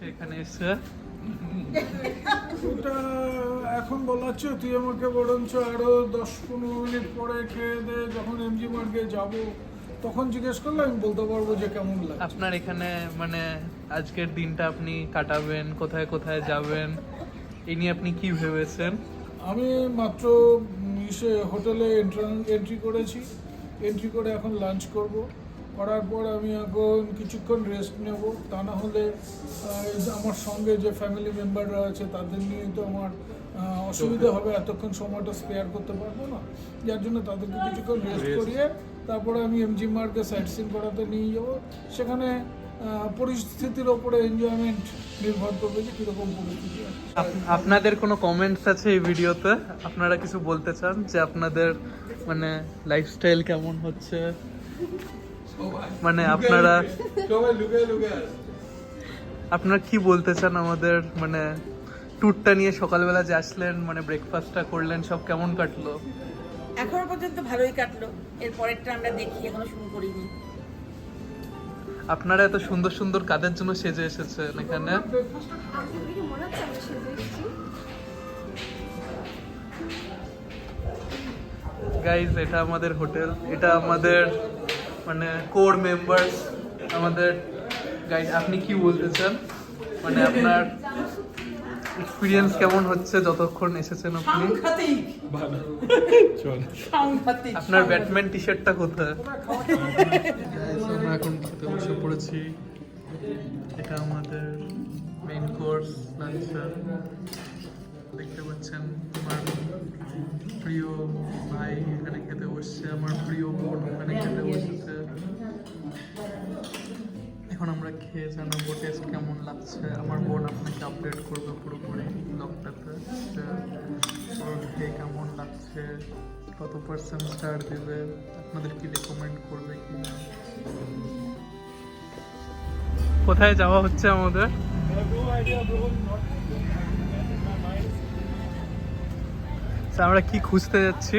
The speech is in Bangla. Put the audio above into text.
এখানে এসে ওটা এখন বলাচ্ছ, তুই আমাকে বরঞ্চ আরো 10-15 মিনিট পরে খেয়ে দে, যখন এমজি মার্গে যাব তখন জিজ্ঞেস করলে আমি বলতে পারবো যে কেমন লাগে। আপনার এখানে মানে আজকের দিনটা আপনি কাটাবেন, কোথায় কোথায় যাবেন, এই নিয়ে আপনি কি ভেবেছেন? আমি মাত্র হোটেলে এন্ট্রি করেছি, এন্ট্রি করে এখন লাঞ্চ করব, করার পর আমি এখন কিছুক্ষণ রেস্ট নেব। তা না হলে এই যে আমার সঙ্গে যে ফ্যামিলি মেম্বাররা আছে তাদের নিয়ে তো আমার অসুবিধা হবে, এতক্ষণ সময়টা স্পেয়ার করতে পারবো না, যার জন্য তাদেরকে কিছুক্ষণ রেস্ট করিয়ে তারপরে আমি এমজি মার্গে সাইট সিন করাতে নিয়ে যাব। সেখানে পরিস্থিতির ওপরে এনজয়মেন্ট নির্ভর করবে যে কীরকম পরিস্থিতি আছে। আপনাদের কোনো কমেন্টস আছে এই ভিডিওতে? আপনারা কিছু বলতে চান যে আপনাদের মানে লাইফস্টাইল কেমন হচ্ছে, মানে আপনারা কি বলতে চান আমাদের মানে ট্যুরটা নিয়ে? সকালবেলা যে আসলেন, মানে ব্রেকফাস্টটা করলেন, সব কেমন কাটলো? এখনো পর্যন্ত ভালোই কাটলো, এর পরেরটা আমরা দেখি, এখনো শুরু করিনি। আপনারা এত সুন্দর সুন্দর কাদের জন্য সেজে এসেছেন এখানে? গাইজ, এটা আমাদের হোটেল, এটা আমাদের মানে কোর মেম্বার্স, আমাদের গাইড। আপনি কি বলতে চান, মানে আপনার এক্সপিরিয়েন্স কেমন হচ্ছে যতক্ষণ এসেছেন আপনি? আপনার ব্যাটম্যান টি শার্টটা কোথায়? আমরা এখন খেতে বসে পড়েছি। এটা আমাদের মেইন কোর্স লাঞ্চার। দেখতে পাচ্ছেন আমার প্রিয় ভাই এখানে খেতে বসছে, আমার প্রিয় বোন ওখানে খেতে বসেছে। এখন আমরা খেয়ে জানাবো টেস্ট কেমন লাগছে। আমার বোন আপনাকে আপডেট করবে পুরোপুরি ব্লগটাতে যে ওর খেয়ে কেমন লাগছে, কত পার্সেন্ট স্টার দেবে, আপনাদের কি রেকমেন্ড করবে কি না। কোথায় যাওয়া হচ্ছে আমাদের? আমরা কি খুঁজতে যাচ্ছি?